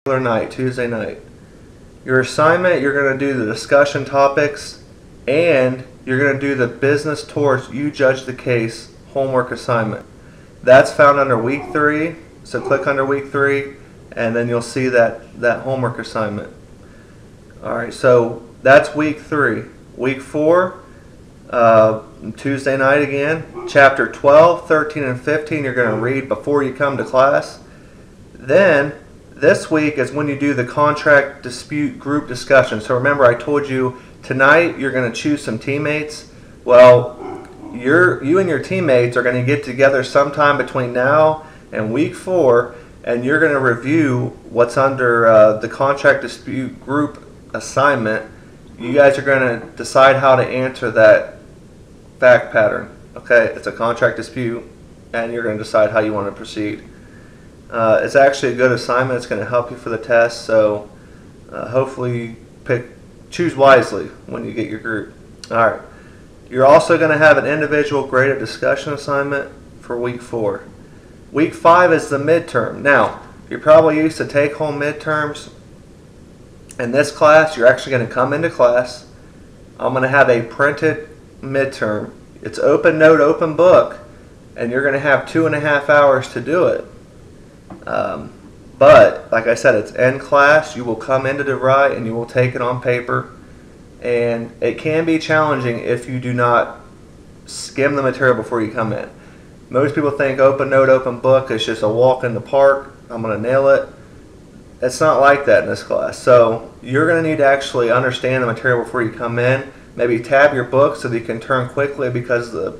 night, Tuesday night. Your assignment, you're going to do the discussion topics and you're going to do the business towards you judge the case homework assignment. That's found under week 3, so click under week 3 and then you'll see that homework assignment. Alright, so that's week 3. Week 4, Tuesday night again, chapter 12, 13, and 15 you're going to read before you come to class. Then this week is when you do the contract dispute group discussion. So remember, I told you tonight you're going to choose some teammates. Well, you and your teammates are going to get together sometime between now and week 4, and you're going to review what's under the contract dispute group assignment. You guys are going to decide how to answer that fact pattern. Okay, it's a contract dispute, and you're going to decide how you want to proceed. It's actually a good assignment. It's going to help you for the test, so hopefully choose wisely when you get your group. Alright, you're also going to have an individual graded discussion assignment for week 4. Week 5 is the midterm. Now, you're probably used to take-home midterms. In this class, you're actually going to come into class. I'm going to have a printed midterm. It's open note, open book, and you're going to have 2.5 hours to do it. But like I said, it's in class. You will come into the right and you will take it on paper, and it can be challenging if you do not skim the material before you come in. Most people think open note, open book is just a walk in the park. I'm going to nail it. It's not like that in this class. So you're going to need to actually understand the material before you come in. Maybe tab your book so that you can turn quickly, because the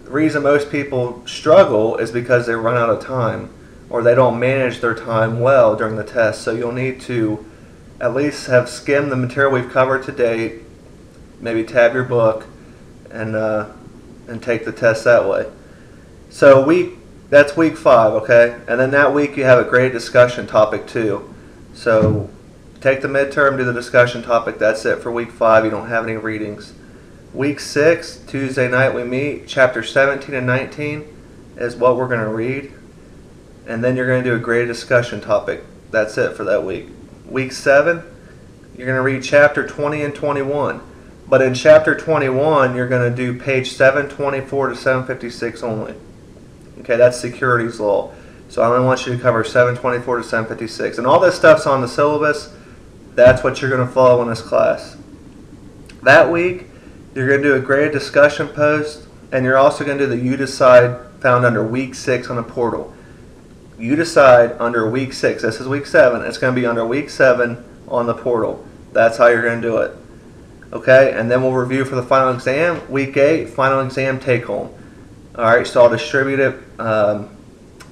reason most people struggle is because they run out of time, or they don't manage their time well during the test. So you'll need to at least have skimmed the material we've covered today, maybe tab your book, and take the test that way. So that's week 5, okay? And then that week you have a graded discussion topic too. So take the midterm, do the discussion topic. That's it for week 5. You don't have any readings. Week 6, Tuesday night we meet. Chapter 17 and 19 is what we're going to read. And then you're going to do a graded discussion topic. That's it for that week. Week 7, you're going to read chapter 20 and 21. But in chapter 21, you're going to do page 724 to 756 only. Okay, that's securities law. So I only want you to cover 724 to 756. And all this stuff's on the syllabus. That's what you're going to follow in this class. That week, you're going to do a graded discussion post, and you're also going to do the You Decide found under week 6 on the portal. You Decide under week 6. This is week 7. It's going to be under week 7 on the portal. That's how you're going to do it. Okay, and then we'll review for the final exam. Week 8, final exam take home. Alright, so I'll distribute it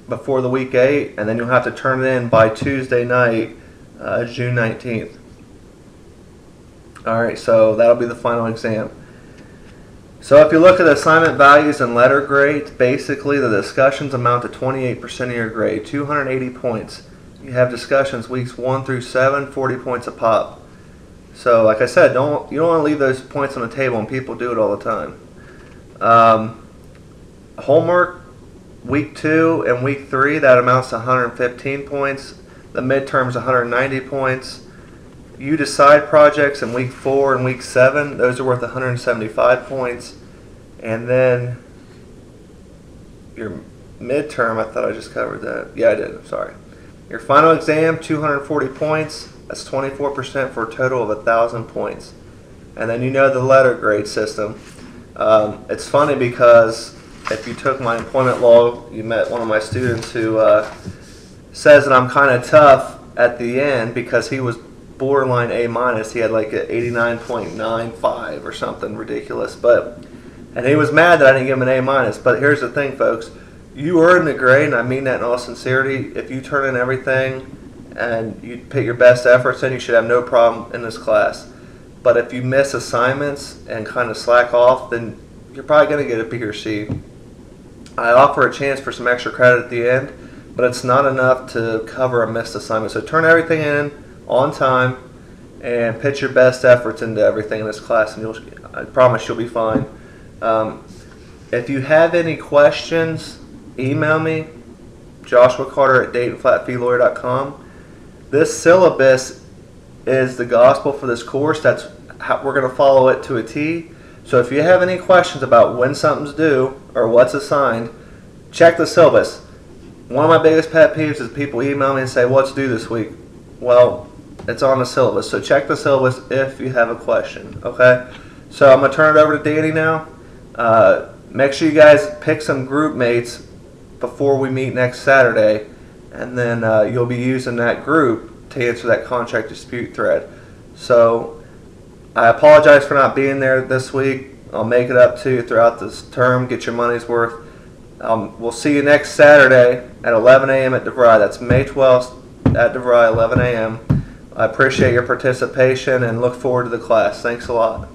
before the week 8, and then you'll have to turn it in by Tuesday night, June 19th. Alright, so that'll be the final exam. So if you look at assignment values and letter grades, basically the discussions amount to 28% of your grade, 280 points. You have discussions weeks 1 through 7, 40 points a pop. So like I said, you don't want to leave those points on the table, and people do it all the time. Homework, week 2 and week 3, that amounts to 115 points. The midterms, 190 points. You Decide projects in week 4 and week 7, those are worth 175 points. And then your midterm, I thought I just covered that. Yeah, I did. I'm sorry. Your final exam, 240 points. That's 24% for a total of 1,000 points. And then you know the letter grade system. It's funny because if you took my employment law, you met one of my students who says that I'm kind of tough at the end because he was borderline A-. He had like an 89.95 or something ridiculous. And he was mad that I didn't give him an A-. But here's the thing, folks. You earn the grade, and I mean that in all sincerity. If you turn in everything and you put your best efforts in, you should have no problem in this class. But if you miss assignments and kind of slack off, then you're probably going to get a B or C. I offer a chance for some extra credit at the end, but it's not enough to cover a missed assignment. So turn everything in on time and put your best efforts into everything in this class, and I promise you'll be fine. If you have any questions, email me, joshuacarter@daytonflatfeelawyer.com. This syllabus is the gospel for this course. That's how we're going to follow it to a T. So if you have any questions about when something's due or what's assigned, check the syllabus. One of my biggest pet peeves is people email me and say, what's due this week? Well, it's on the syllabus. So check the syllabus if you have a question. Okay? So I'm going to turn it over to Danny now. Make sure you guys pick some group mates before we meet next Saturday, and then you'll be using that group to answer that contract dispute thread. So I apologize for not being there this week. I'll make it up to you throughout this term. Get your money's worth. We'll see you next Saturday at 11 a.m. at DeVry. That's May 12th at DeVry, 11 a.m. I appreciate your participation and look forward to the class. Thanks a lot.